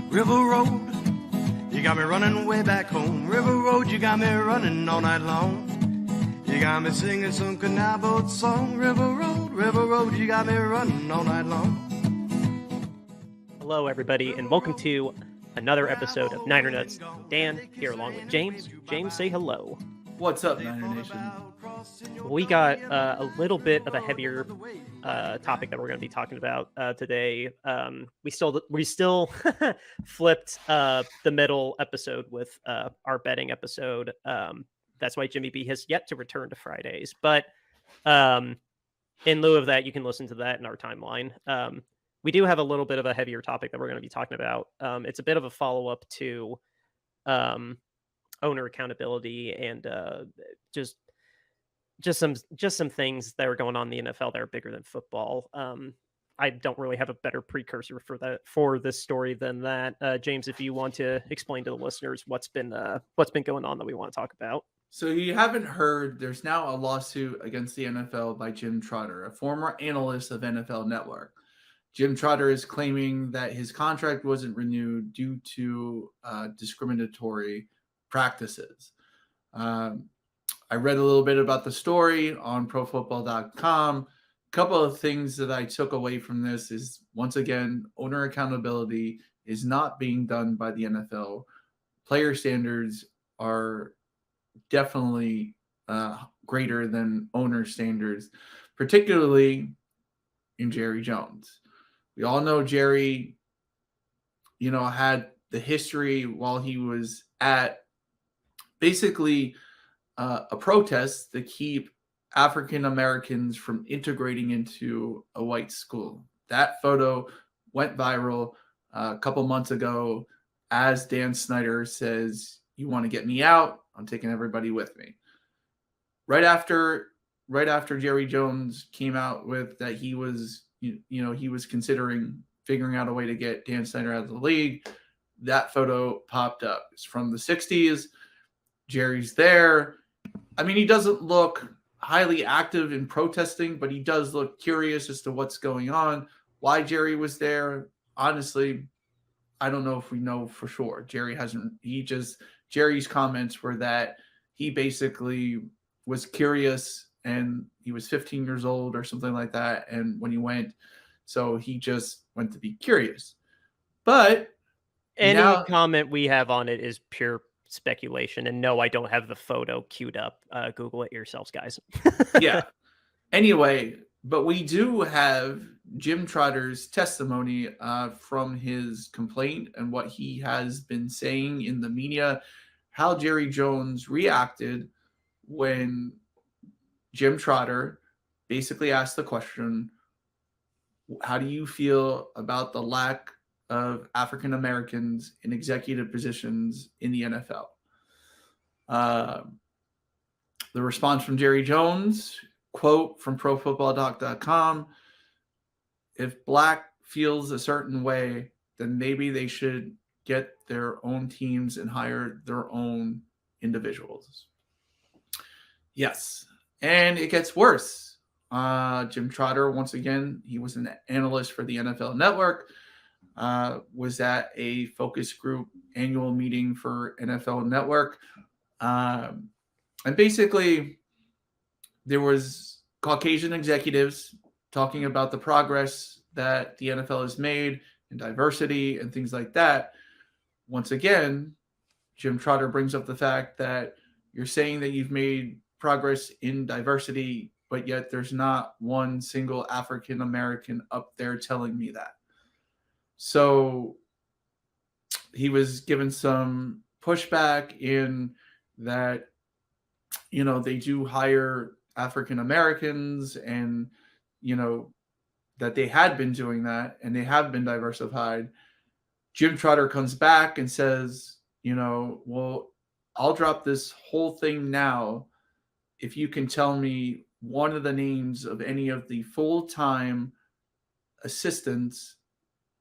River Road, you got me running way back home. River Road, you got me running all night long. You got me singing some canal boat song. River Road, you got me running all night long. Hello, everybody, and welcome to another episode of Niner Nuts. Dan here along with James. James, say hello. What's up, Niner Nation? We got a little bit of a heavier topic that we're going to be talking about today. We still flipped the middle episode with our betting episode. That's why Jimmy B has yet to return to Fridays. But in lieu of that, you can listen to that in our timeline. We do have a little bit of a heavier topic that we're going to be talking about. It's a bit of a follow-up to owner accountability and just some things that are going on in the NFL that are bigger than football. I don't really have a better precursor for this story than that. James, if you want to explain to the listeners what's been going on that we want to talk about. So you haven't heard, there's now a lawsuit against the NFL by Jim Trotter, a former analyst of NFL Network. Jim Trotter is claiming that his contract wasn't renewed due to discriminatory practices. I read a little bit about the story on profootball.com. A couple of things that I took away from this is, once again, owner accountability is not being done by the NFL. Player standards are definitely greater than owner standards, particularly in Jerry Jones. We all know Jerry, had the history while he was at basically a protest to keep African Americans from integrating into a white school. That photo went viral a couple months ago as Dan Snyder says, "You want to get me out? I'm taking everybody with me." Right after Jerry Jones came out with that he was considering figuring out a way to get Dan Snyder out of the league, that photo popped up. It's from the 60s. Jerry's there. I mean, he doesn't look highly active in protesting, but he does look curious as to what's going on. Why Jerry was there, honestly, I don't know if we know for sure. Jerry's comments were that he basically was curious and he was 15 years old or something like that. And when he went, so he just went to be curious. But any comment we have on it is pure speculation. And no, I don't have the photo queued up. Google it yourselves, guys. Yeah. Anyway, but we do have Jim Trotter's testimony from his complaint and what he has been saying in the media, how Jerry Jones reacted when Jim Trotter basically asked the question, how do you feel about the lack of African Americans in executive positions in the NFL? The response from Jerry Jones, quote from profootball.com, "If black feels a certain way, then maybe they should get their own teams and hire their own individuals." Yes. And it gets worse. Jim Trotter, once again, he was an analyst for the NFL Network, was at a focus group annual meeting for NFL Network. And basically, there was Caucasian executives talking about the progress that the NFL has made in diversity and things like that. Once again, Jim Trotter brings up the fact that you're saying that you've made progress in diversity, but yet there's not one single African American up there telling me that. So he was given some pushback in that, they do hire African Americans and, that they had been doing that and they have been diversified. Jim Trotter comes back and says, well, I'll drop this whole thing now if you can tell me one of the names of any of the full-time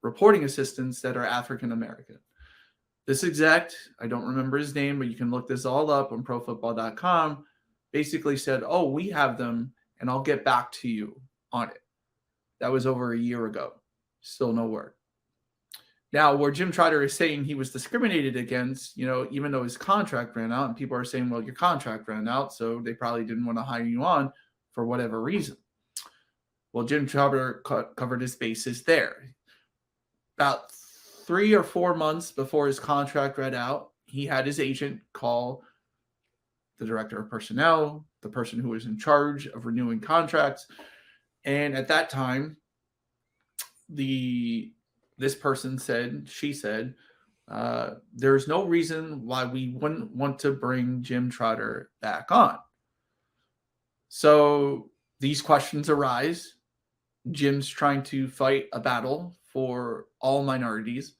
reporting assistants that are African American. This exec, I don't remember his name, but you can look this all up on profootball.com, basically said, "Oh, we have them, and I'll get back to you on it." That was over a year ago. Still no word. Now, where Jim Trotter is saying he was discriminated against, even though his contract ran out, and people are saying, well, your contract ran out, so they probably didn't want to hire you on for whatever reason. Well, Jim Trotter covered his bases there. About 3 or 4 months before his contract ran out, he had his agent call the director of personnel, the person who was in charge of renewing contracts. And at that time, this person said, there's no reason why we wouldn't want to bring Jim Trotter back on. So these questions arise. Jim's trying to fight a battle for all minorities.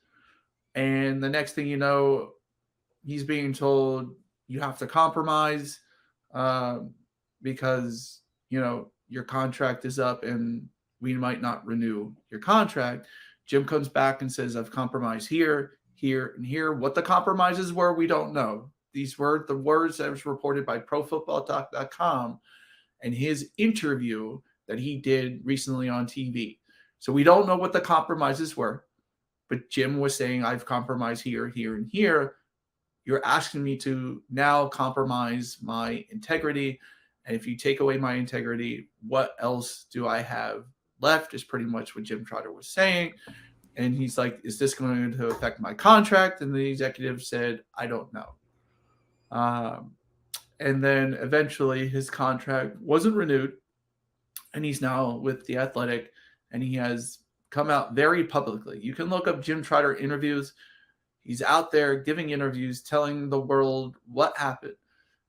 And the next thing you know, he's being told you have to compromise because, your contract is up and we might not renew your contract. Jim comes back and says, I've compromised here, here, and here. What the compromises were, we don't know. These were the words that was reported by ProFootballTalk.com and his interview that he did recently on TV. So we don't know what the compromises were, but Jim was saying, I've compromised here, here, and here. You're asking me to now compromise my integrity. And if you take away my integrity, what else do I have left? Is pretty much what Jim Trotter was saying. And he's like, is this going to affect my contract? And the executive said, I don't know. And then eventually his contract wasn't renewed. And he's now with the Athletic. And he has come out very publicly. You can look up Jim Trotter interviews. He's out there giving interviews, telling the world what happened.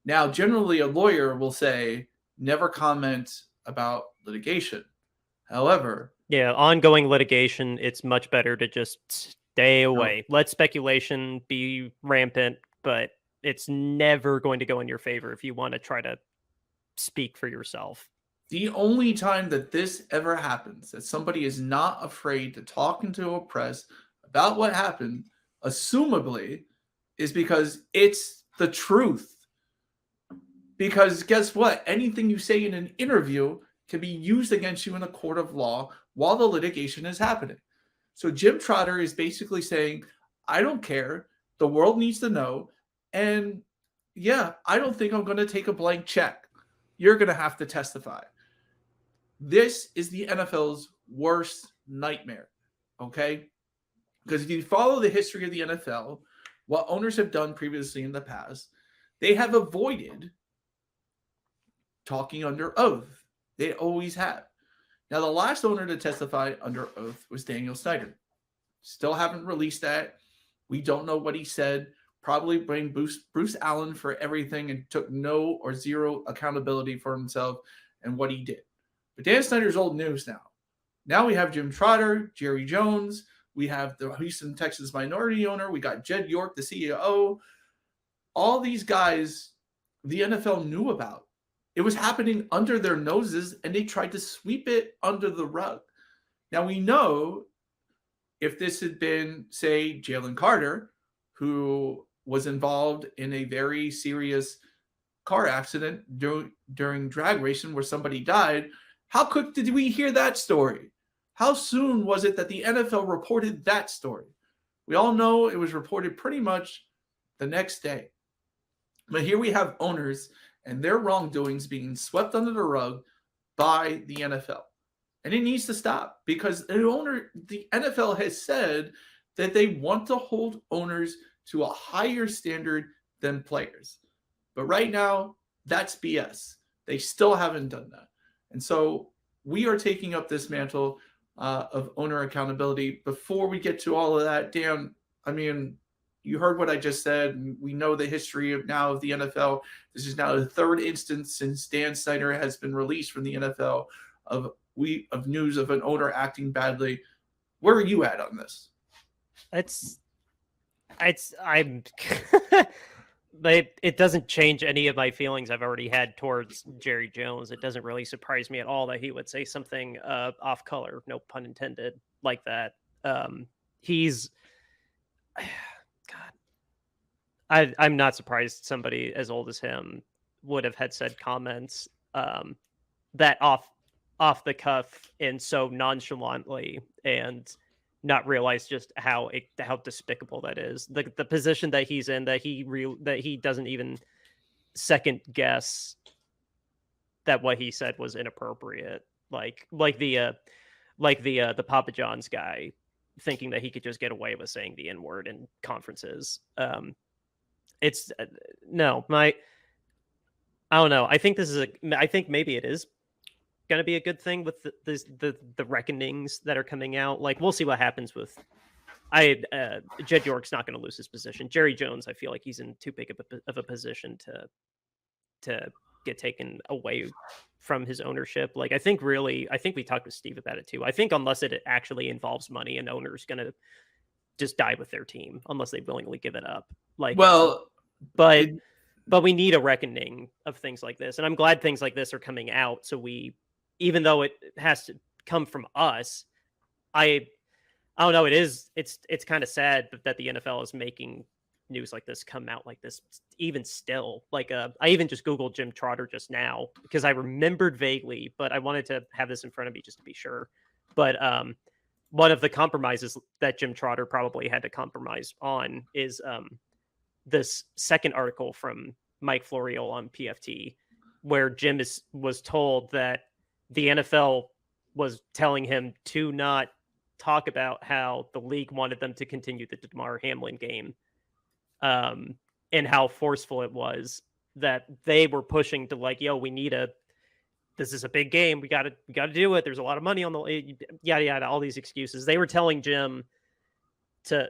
Now, generally, a lawyer will say, never comment about litigation. However, yeah, ongoing litigation, it's much better to just stay away. Let speculation be rampant, but it's never going to go in your favor if you want to try to speak for yourself. The only time that this ever happens, that somebody is not afraid to talk into a press about what happened, assumably, is because it's the truth. Because guess what? Anything you say in an interview can be used against you in a court of law while the litigation is happening. So Jim Trotter is basically saying, I don't care. The world needs to know. And yeah, I don't think I'm going to take a blank check. You're going to have to testify. This is the NFL's worst nightmare, okay? Because if you follow the history of the NFL, what owners have done previously in the past, they have avoided talking under oath. They always have. Now, the last owner to testify under oath was Daniel Snyder. Still haven't released that. We don't know what he said. Probably blamed Bruce Allen for everything and took no or zero accountability for himself and what he did. But Dan Snyder's old news now. Now we have Jim Trotter, Jerry Jones. We have the Houston Texans minority owner. We got Jed York, the CEO. All these guys the NFL knew about. It was happening under their noses, and they tried to sweep it under the rug. Now, we know if this had been, say, Jalen Carter, who was involved in a very serious car accident during drag racing where somebody died, how quick did we hear that story? How soon was it that the NFL reported that story? We all know it was reported pretty much the next day. But here we have owners and their wrongdoings being swept under the rug by the NFL. And it needs to stop because the NFL has said that they want to hold owners to a higher standard than players. But right now, that's BS. They still haven't done that. And so we are taking up this mantle of owner accountability. Before we get to all of that, Dan, I mean, you heard what I just said. We know the history of the NFL. This is now the third instance since Dan Snyder has been released from the NFL of news of an owner acting badly. Where are you at on this? I'm but it doesn't change any of my feelings I've already had towards Jerry Jones. It doesn't really surprise me at all that he would say something off color, no pun intended, like that. He's God. I'm not surprised somebody as old as him would have had said comments that off the cuff and so nonchalantly. And not realize just how despicable that is. The position that he's in, that he doesn't even second guess that what he said was inappropriate. Like the Papa John's guy thinking that he could just get away with saying the N-word in conferences. It's no, I don't know. I think I think maybe it is going to be a good thing with the reckonings that are coming out. Like, we'll see what happens with Jed York's not going to lose his position. Jerry Jones, I feel like he's in too big of a position to get taken away from his ownership. Like, I think we talked with Steve about it too. I think unless it actually involves money, an owner's going to just die with their team unless they willingly give it up. Like, but we need a reckoning of things like this. And I'm glad things like this are coming out. So even though it has to come from us, I don't know. It's kind of sad that the NFL is making news like this come out like this, even still. Like, I even just Googled Jim Trotter just now because I remembered vaguely, but I wanted to have this in front of me just to be sure. But one of the compromises that Jim Trotter probably had to compromise on is this second article from Mike Florio on PFT, where Jim was told that the NFL was telling him to not talk about how the league wanted them to continue the DeMar Hamlin game, and how forceful it was that they were pushing to, like, yo, this is a big game. We got to do it. There's a lot of money on the yada yada, all these excuses. They were telling Jim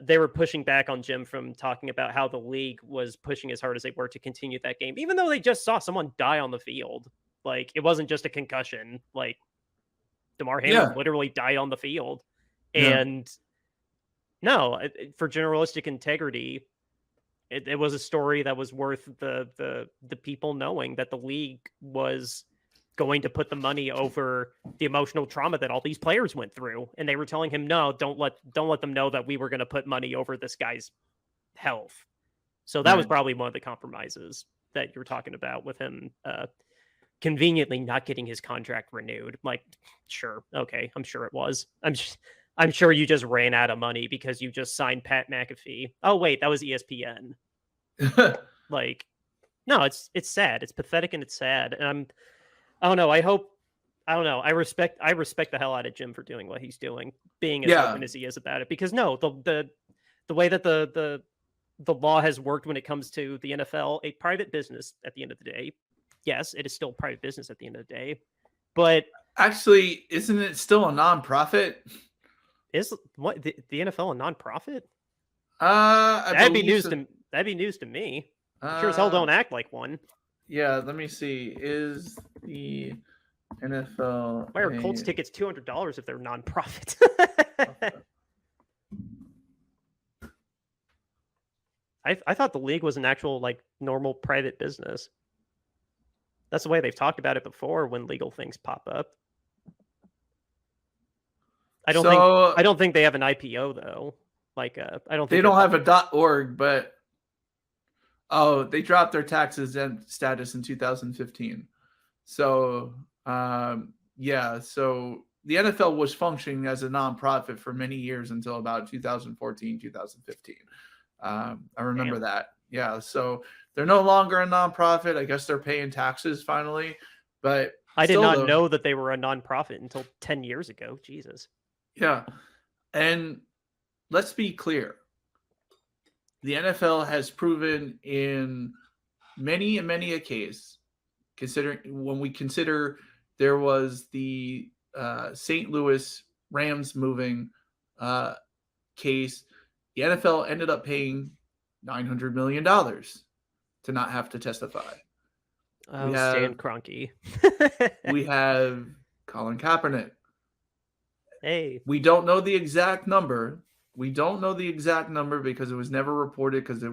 they were pushing back on Jim from talking about how the league was pushing as hard as they were to continue that game, even though they just saw someone die on the field. Like, it wasn't just a concussion. Like, DeMar Hamlin literally died on the field. Yeah. And no, for journalistic integrity, it was a story that was worth the people knowing that the league was going to put the money over the emotional trauma that all these players went through. And they were telling him, no, don't let them know that we were going to put money over this guy's health. So that was probably one of the compromises that you were talking about with him conveniently not getting his contract renewed. Like, sure. Okay. I'm sure it was. I'm sure you just ran out of money because you just signed Pat McAfee. Oh, wait, that was ESPN. Like, no, it's sad. It's pathetic and it's sad. And I don't know. I respect the hell out of Jim for doing what he's doing, being as open as he is about it. Because no, the way that the law has worked when it comes to the NFL, a private business at the end of the day. Yes, it is still private business at the end of the day. But actually, isn't it still a nonprofit? Is what the NFL a nonprofit? That'd be news to me. Sure as hell don't act like one. Yeah, let me see. Is the NFL? Why are Colts tickets $200 if they're nonprofit? I thought the league was an actual, like, normal private business. That's the way they've talked about it before when legal things pop up. I don't think they have an IPO though. Like, I don't think they don't have a .org, but they dropped their tax exempt status in 2015. So so the NFL was functioning as a nonprofit for many years until about 2014, 2015. I remember that. Yeah, so they're no longer a nonprofit. I guess they're paying taxes finally, but I did not know that they were a nonprofit until 10 years ago. Jesus. Yeah. And let's be clear. The NFL has proven in many a case, when we consider there was the St. Louis Rams moving case, the NFL ended up paying $900 million to not have to testify. Oh, Stan Kroenke. We have Colin Kaepernick. Hey. We don't know the exact number. Because it was never reported because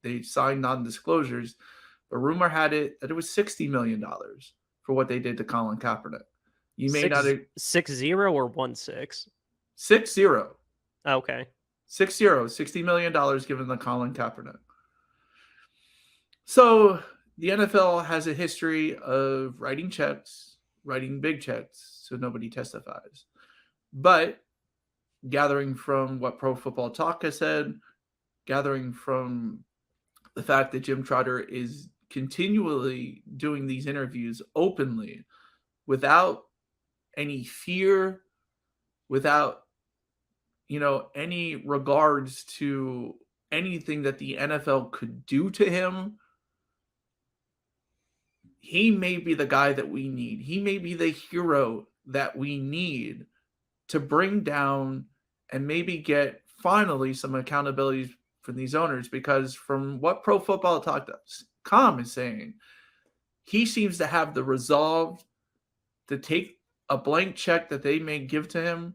they signed non-disclosures. But rumor had it that it was $60 million for what they did to Colin Kaepernick. You may not 6-0 or 1-6? 6-0. Okay. 6-0, $60 million given to Colin Kaepernick. So the NFL has a history of writing checks, writing big checks, so nobody testifies. But gathering from what Pro Football Talk has said, gathering from the fact that Jim Trotter is continually doing these interviews openly without any fear, without any regards to anything that the NFL could do to him. He may be the guy that we need. He may be the hero that we need to bring down and maybe get finally some accountability from these owners, because from what Pro Football Talk.com is saying, he seems to have the resolve to take a blank check that they may give to him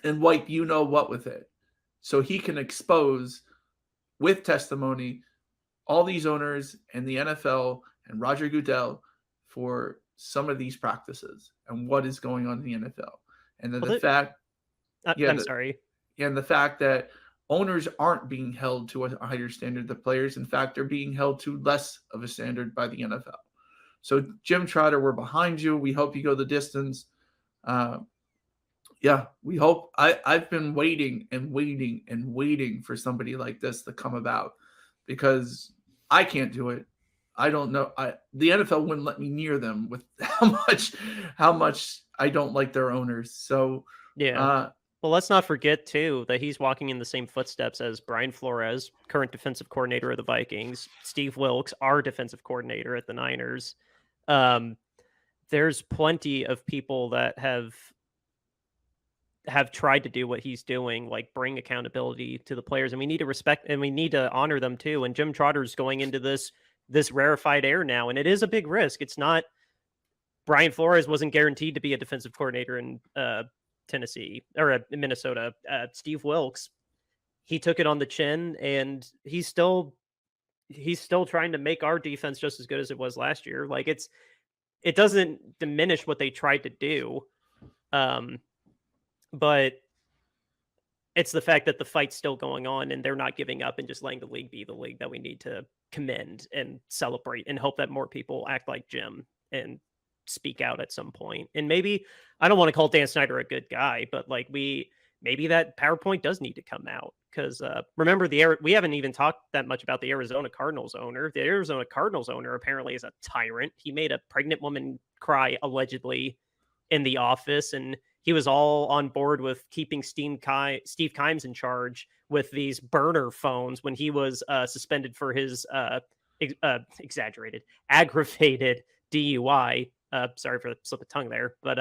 and wipe what with it, so he can expose with testimony all these owners and the NFL and Roger Goodell for some of these practices and what is going on in the NFL. And then I'm sorry. And the fact that owners aren't being held to a higher standard than players. In fact, they're being held to less of a standard by the NFL. So Jim Trotter, we're behind you. We hope you go the distance. We hope. I've been waiting and waiting and waiting for somebody like this to come about, because I can't do it. I don't know. The NFL wouldn't let me near them with how much I don't like their owners. So yeah. Well, let's not forget too that he's walking in the same footsteps as Brian Flores, current defensive coordinator of the Vikings, Steve Wilkes, our defensive coordinator at the Niners. There's plenty of people that have tried to do what he's doing, like bring accountability to the players, and we need to respect and we need to honor them too. And Jim Trotter's going into this rarefied air now, and it is a big risk. It's not Brian Flores wasn't guaranteed to be a defensive coordinator in Tennessee or Minnesota. Steve Wilkes, he took it on the chin, and he's still trying to make our defense just as good as it was last year. Like it doesn't diminish what they tried to do. But it's the fact that the fight's still going on and they're not giving up and just letting the league be the league that we need to commend and celebrate and hope that more people act like Jim and speak out at some point. And maybe, I don't want to call Dan Snyder a good guy, but like maybe that PowerPoint does need to come out, because remember we haven't even talked that much about the Arizona Cardinals owner. The Arizona Cardinals owner apparently is a tyrant. He made a pregnant woman cry allegedly in the office, and he was all on board with keeping Steve Kimes in charge with these burner phones when he was suspended for his aggravated DUI. Sorry for the slip of tongue there, but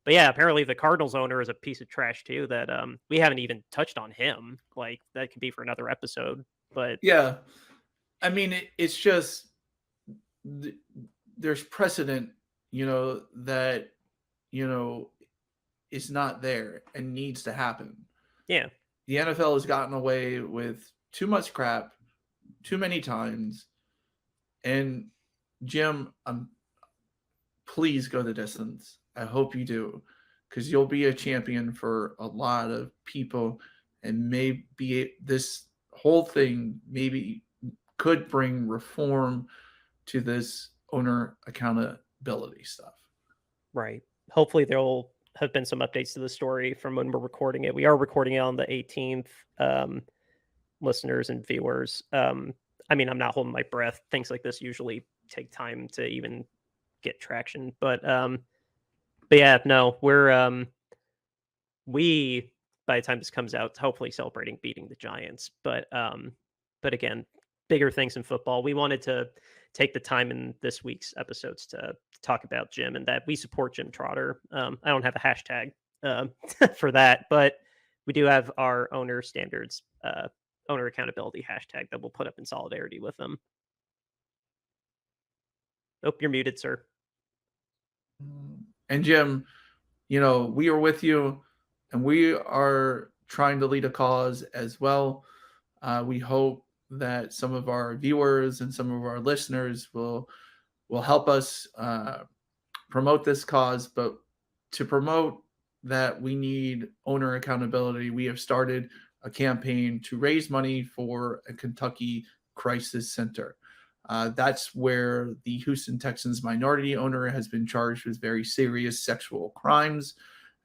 yeah, apparently the Cardinals owner is a piece of trash too. That we haven't even touched on him. Like that could be for another episode. But yeah, I mean, it's just there's precedent, that is not there and needs to happen. Yeah. The NFL has gotten away with too much crap too many times. And Jim, please go the distance. I hope you do, because you'll be a champion for a lot of people, and maybe this whole thing maybe could bring reform to this owner accountability stuff. Right. Hopefully there'll have been some updates to the story from when we're recording it. We are recording it on the 18th, listeners and viewers. I mean, I'm not holding my breath. Things like this usually take time to even get traction, but yeah, no, we, by the time this comes out, hopefully celebrating beating the Giants. But again, bigger things in football. We wanted to take the time in this week's episodes to talk about Jim and that we support Jim Trotter. I don't have a hashtag for that, but we do have our owner standards, owner accountability hashtag that we'll put up in solidarity with them. Oh, you're muted, sir. And Jim, we are with you, and we are trying to lead a cause as well. We hope that some of our viewers and some of our listeners will help us promote this cause. But to promote that, we need owner accountability. We have started a campaign to raise money for a Kentucky crisis center. That's where the Houston Texans minority owner has been charged with very serious sexual crimes.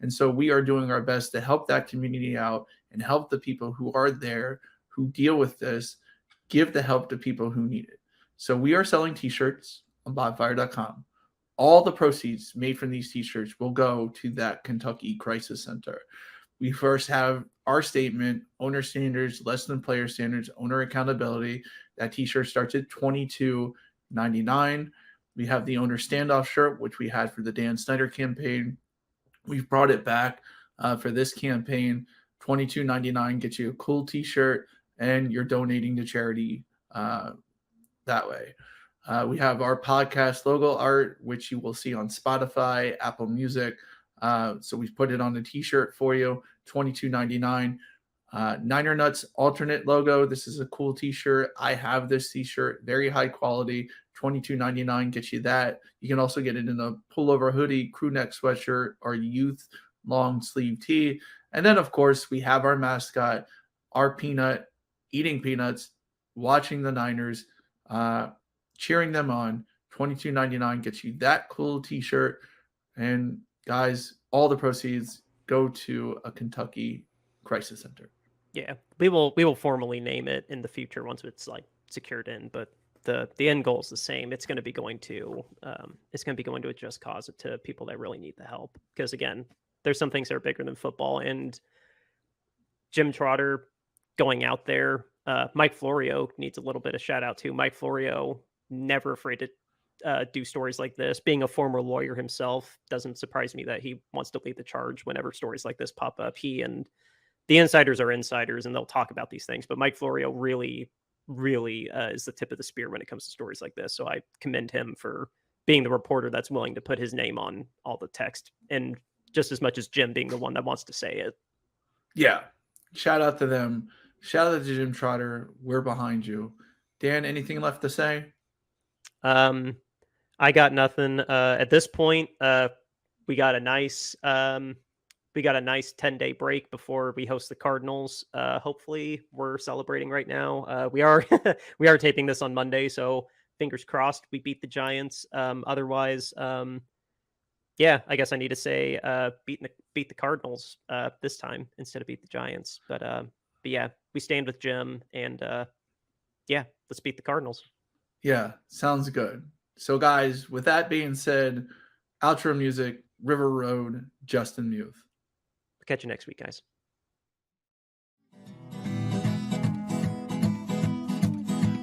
And so we are doing our best to help that community out and help the people who are there, who deal with this, give the help to people who need it. So we are selling t-shirts on bonfire.com. All the proceeds made from these t-shirts will go to that Kentucky Crisis Center. We first have our statement, owner standards, less than player standards, owner accountability. That t-shirt starts at $22.99. We have the owner standoff shirt, which we had for the Dan Snyder campaign. We've brought it back for this campaign. $22.99 gets you a cool t-shirt, and you're donating to charity that way. We have our podcast logo art, which you will see on Spotify, Apple Music. So we've put it on a t-shirt for you, $22.99. Niner Nuts alternate logo. This is a cool t-shirt. I have this t-shirt, very high quality. $22.99 gets you that. You can also get it in a pullover hoodie, crew neck sweatshirt, or youth long sleeve tee. And then, of course, we have our mascot, our peanut, eating peanuts, watching the Niners, cheering them on. $22.99 gets you that cool t-shirt. And guys, all the proceeds go to a Kentucky Crisis Center. Yeah, we will formally name it in the future once it's like secured in, but the end goal is the same. It's going to be going to a just cause, to people that really need the help. Because again, there's some things that are bigger than football, and Jim Trotter going out there. Mike Florio needs a little bit of shout out too. Mike Florio, never afraid to do stories like this. Being a former lawyer himself, doesn't surprise me that he wants to lead the charge whenever stories like this pop up. He and the insiders are insiders, and they'll talk about these things. But Mike Florio really is the tip of the spear when it comes to stories like this. So I commend him for being the reporter that's willing to put his name on all the text, and just as much as Jim being the one that wants to say it. Yeah. Shout out to them. Shout out to Jim Trotter. We're behind you. Dan, anything left to say? I got nothing. At this point, we got a nice 10-day break before we host the Cardinals. Hopefully we're celebrating right now. We are taping this on Monday, so fingers crossed we beat the Giants. Otherwise, yeah, I guess I need to say beat the Cardinals this time instead of beat the Giants. But yeah, we stand with Jim, and yeah, let's beat the Cardinals. Yeah, sounds good. So guys, with that being said, outro music, River Road, Justin Muth. Catch you next week, guys.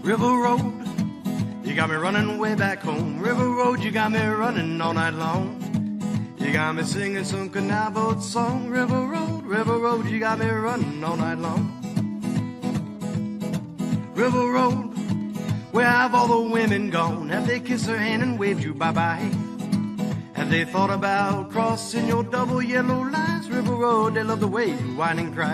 River Road, you got me running way back home. River Road, you got me running all night long. You got me singing some canal boat song. River Road, you got me running all night long. River Road, where have all the women gone? Have they kissed her hand and waved you bye-bye? Have they thought about crossing your double yellow lines? River Road, they love the way you whine and cry.